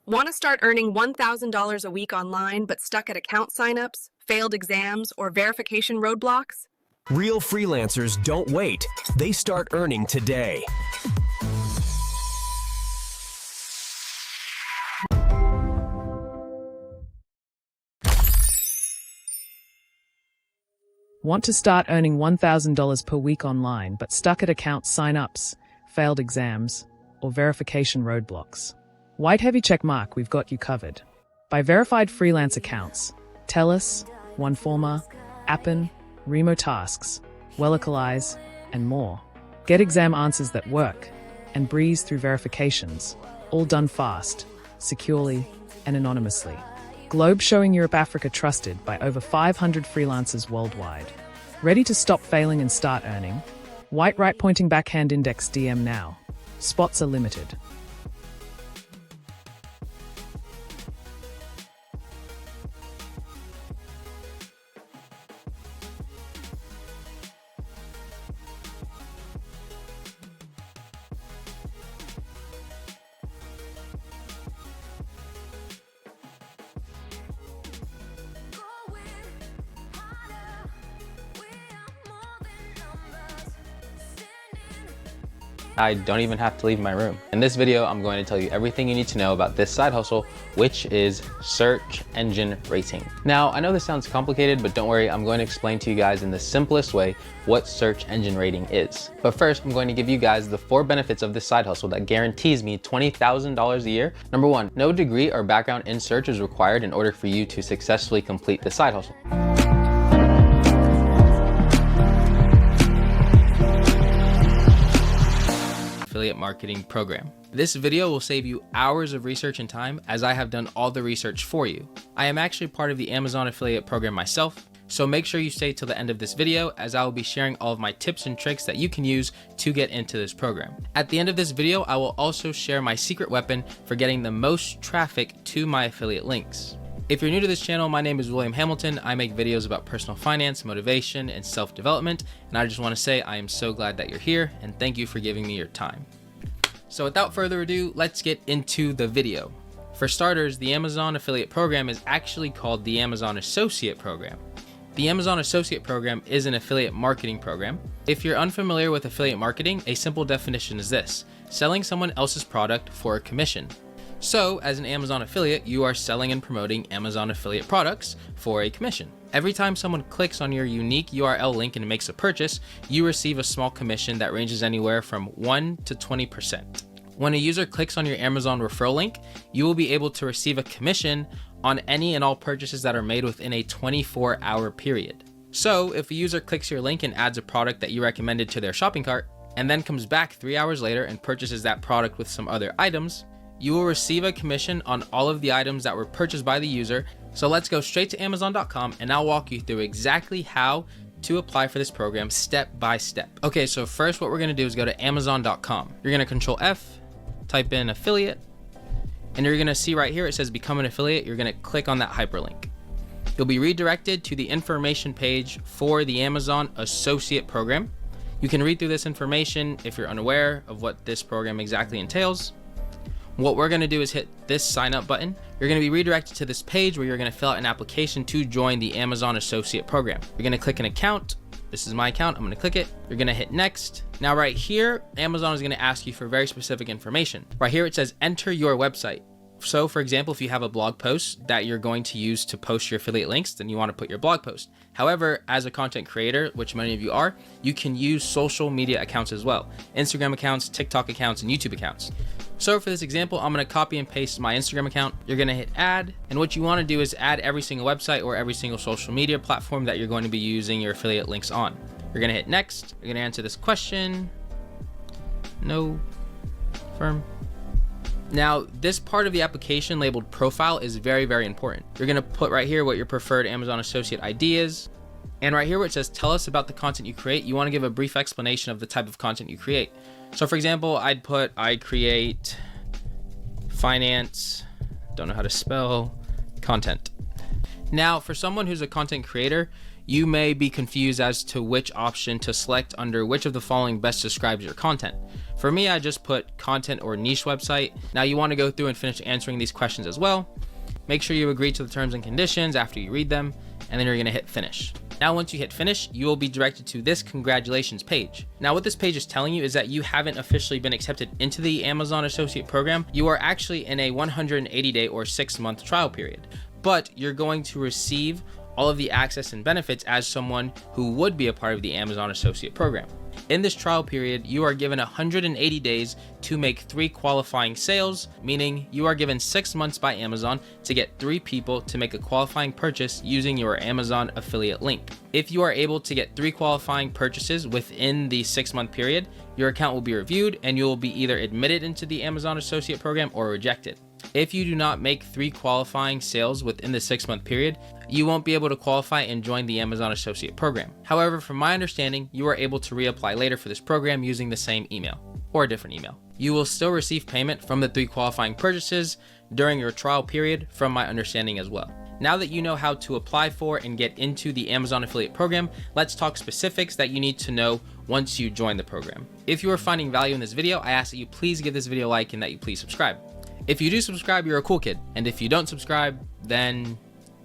Want to start earning $1,000 a week online but stuck at account signups, failed exams, or verification roadblocks? Real freelancers don't wait. They start earning today. Want to start earning $1,000 per week online but stuck at account sign-ups, failed exams, or verification roadblocks? White heavy checkmark, we've got you covered. By verified freelance accounts, TELUS, OneForma, Appen, Remo Tasks, Wellocalize, and more. Get exam answers that work and breeze through verifications, all done fast, securely, and anonymously. Globe showing Europe Africa trusted by over 500 freelancers worldwide. Ready to stop failing and start earning? White right pointing backhand index DM now. Spots are limited. I don't even have to leave my room. In this video, I'm going to tell you everything you need to know about this side hustle, which is search engine rating. Now, I know this sounds complicated, but don't worry, I'm going to explain to you guys in the simplest way what search engine rating is. But first, I'm going to give you guys the 4 benefits of this side hustle that guarantees me $20,000 a year. Number 1, no degree or background in search is required in order for you to successfully complete this side hustle. Affiliate marketing program. This video will save you hours of research and time, as I have done all the research for you. I am actually part of the Amazon affiliate program myself, so make sure you stay till the end of this video, as I will be sharing all of my tips and tricks that you can use to get into this program. At the end of this video, I will also share my secret weapon for getting the most traffic to my affiliate links. If you're new to this channel, my name is William Hamilton. I make videos about personal finance, motivation, and self-development, and I just want to say I am so glad that you're here, and thank you for giving me your time. So without further ado, let's get into the video. For starters, the Amazon affiliate program is actually called the Amazon Associate Program. The Amazon Associate Program is an affiliate marketing program. If you're unfamiliar with affiliate marketing, a simple definition is this: selling someone else's product for a commission. So, as an Amazon affiliate, you are selling and promoting Amazon affiliate products for a commission. Every time someone clicks on your unique URL link and makes a purchase, you receive a small commission that ranges anywhere from 1 to 20%. When a user clicks on your Amazon referral link, you will be able to receive a commission on any and all purchases that are made within a 24-hour period. So, if a user clicks your link and adds a product that you recommended to their shopping cart, and then comes back 3 hours later and purchases that product with some other items, you will receive a commission on all of the items that were purchased by the user. So let's go straight to Amazon.com and I'll walk you through exactly how to apply for this program step by step. Okay, so first what we're gonna do is go to Amazon.com. You're gonna Control F, type in affiliate, and you're gonna see right here it says become an affiliate. You're gonna click on that hyperlink. You'll be redirected to the information page for the Amazon Associate Program. You can read through this information if you're unaware of what this program exactly entails. What we're gonna do is hit this sign up button. You're gonna be redirected to this page where you're gonna fill out an application to join the Amazon Associate Program. You're gonna click an account. This is my account, I'm gonna click it. You're gonna hit next. Now right here, Amazon is gonna ask you for very specific information. Right here it says enter your website. So for example, if you have a blog post that you're going to use to post your affiliate links, then you want to put your blog post. However, as a content creator, which many of you are, you can use social media accounts as well. Instagram accounts, TikTok accounts, and YouTube accounts. So for this example, I'm going to copy and paste my Instagram account. You're going to hit add. And what you want to do is add every single website or every single social media platform that you're going to be using your affiliate links on. You're going to hit next. You're going to answer this question. No. Confirm. Now, this part of the application labeled profile is very, very important. You're gonna put right here what your preferred Amazon Associate ID is. And right here where it says, tell us about the content you create, you wanna give a brief explanation of the type of content you create. So for example, I'd put, I create finance, don't know how to spell, content. Now, for someone who's a content creator, you may be confused as to which option to select under which of the following best describes your content. For me, I just put content or niche website. Now you want to go through and finish answering these questions as well. Make sure you agree to the terms and conditions after you read them, and then you're going to hit finish. Now, once you hit finish, you will be directed to this congratulations page. Now, what this page is telling you is that you haven't officially been accepted into the Amazon Associate Program. You are actually in a 180-day or 6-month trial period, but you're going to receive all of the access and benefits as someone who would be a part of the Amazon Associate Program. In this trial period, you are given 180 days to make 3 qualifying sales, meaning you are given 6 months by Amazon to get 3 people to make a qualifying purchase using your Amazon affiliate link. If you are able to get 3 qualifying purchases within the 6-month period, your account will be reviewed and you will be either admitted into the Amazon Associate Program or rejected. If you do not make 3 qualifying sales within the 6-month period, you won't be able to qualify and join the Amazon Associate Program. However, from my understanding, you are able to reapply later for this program using the same email or a different email. You will still receive payment from the 3 qualifying purchases during your trial period, from my understanding as well. Now that you know how to apply for and get into the Amazon Affiliate Program, let's talk specifics that you need to know once you join the program. If you are finding value in this video, I ask that you please give this video a like and that you please subscribe. If you do subscribe, you're a cool kid. And if you don't subscribe, then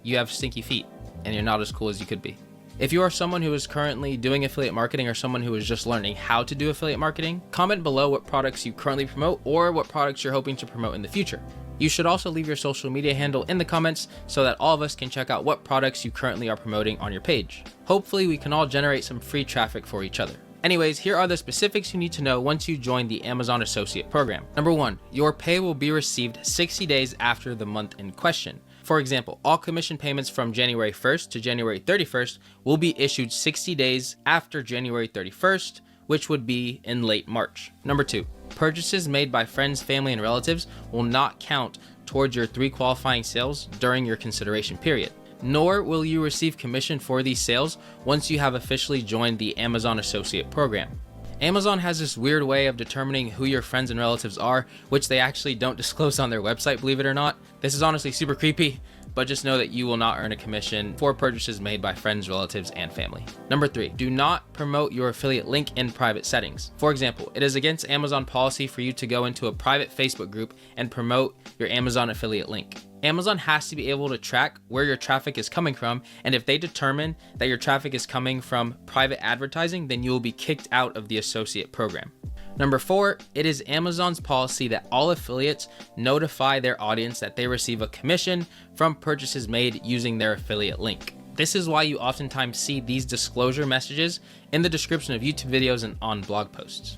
you have stinky feet and you're not as cool as you could be. If you are someone who is currently doing affiliate marketing or someone who is just learning how to do affiliate marketing, comment below what products you currently promote or what products you're hoping to promote in the future. You should also leave your social media handle in the comments so that all of us can check out what products you currently are promoting on your page. Hopefully we can all generate some free traffic for each other. Anyways, here are the specifics you need to know once you join the Amazon Associate Program. Number 1, your pay will be received 60 days after the month in question. For example, all commission payments from January 1st to January 31st will be issued 60 days after January 31st, which would be in late March. Number 2, purchases made by friends, family, and relatives will not count towards your 3 qualifying sales during your consideration period. Nor will you receive commission for these sales once you have officially joined the Amazon Associate Program. Amazon has this weird way of determining who your friends and relatives are, which they actually don't disclose on their website, believe it or not. This is honestly super creepy, but just know that you will not earn a commission for purchases made by friends, relatives, and family. Number 3, do not promote your affiliate link in private settings. For example, it is against Amazon policy for you to go into a private Facebook group and promote your Amazon affiliate link. Amazon has to be able to track where your traffic is coming from, and if they determine that your traffic is coming from private advertising, then you will be kicked out of the associate program. Number 4, it is Amazon's policy that all affiliates notify their audience that they receive a commission from purchases made using their affiliate link. This is why you oftentimes see these disclosure messages in the description of YouTube videos and on blog posts.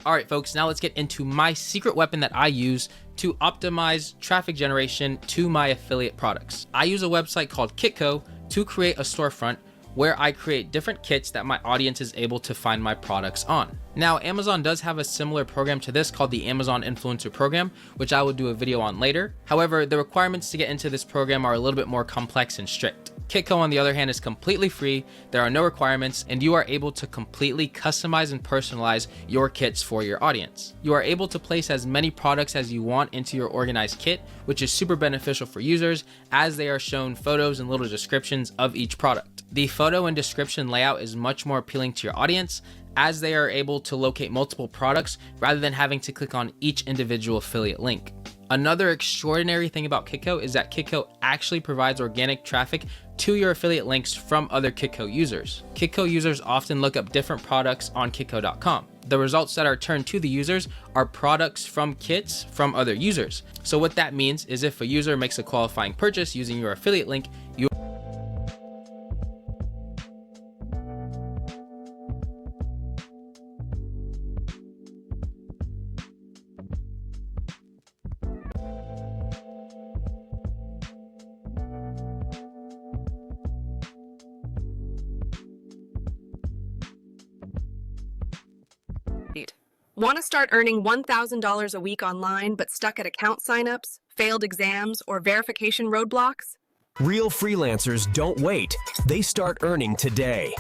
All right, folks, now let's get into my secret weapon that I use to optimize traffic generation to my affiliate products. I use a website called Kitco to create a storefront where I create different kits that my audience is able to find my products on. Now, Amazon does have a similar program to this called the Amazon Influencer Program, which I will do a video on later. However, the requirements to get into this program are a little bit more complex and strict. Kitco, on the other hand, is completely free. There are no requirements, and you are able to completely customize and personalize your kits for your audience. You are able to place as many products as you want into your organized kit, which is super beneficial for users as they are shown photos and little descriptions of each product. The photo and description layout is much more appealing to your audience as they are able to locate multiple products rather than having to click on each individual affiliate link. Another extraordinary thing about Kitco is that Kitco actually provides organic traffic to your affiliate links from other Kitco users. Kitco users often look up different products on Kitco.com. The results that are turned to the users are products from kits from other users. So what that means is if a user makes a qualifying purchase using your affiliate link, you Want to start earning $1,000 a week online but stuck at account signups, failed exams, or verification roadblocks? Real freelancers don't wait. They start earning today.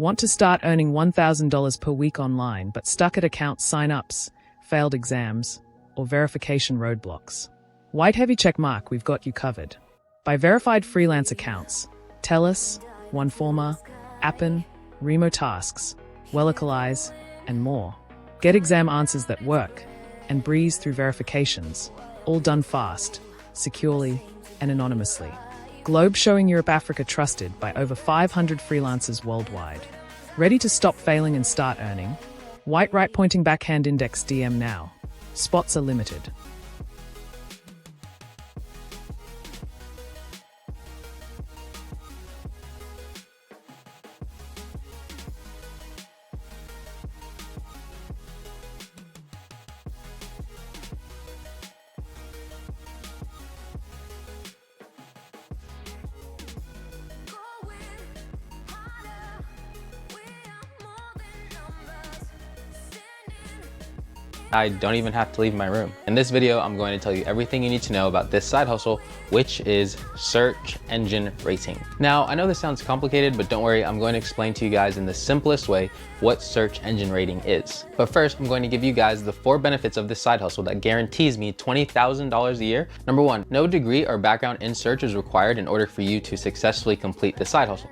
Want to start earning $1,000 per week online but stuck at account sign-ups, failed exams, or verification roadblocks? White heavy check mark, we've got you covered. By verified freelance accounts, TELUS, OneForma, Appen, Remo Tasks, Wellocalize, and more. Get exam answers that work and breeze through verifications, all done fast, securely, and anonymously. Globe showing Europe Africa trusted by over 500 freelancers worldwide. Ready to stop failing and start earning? White right pointing backhand index DM now. Spots are limited. I don't even have to leave my room. In this video, I'm going to tell you everything you need to know about this side hustle, which is search engine rating. Now, I know this sounds complicated, but don't worry, I'm going to explain to you guys in the simplest way what search engine rating is. But first, I'm going to give you guys the 4 benefits of this side hustle that guarantees me $20,000 a year. Number 1, no degree or background in search is required in order for you to successfully complete the side hustle.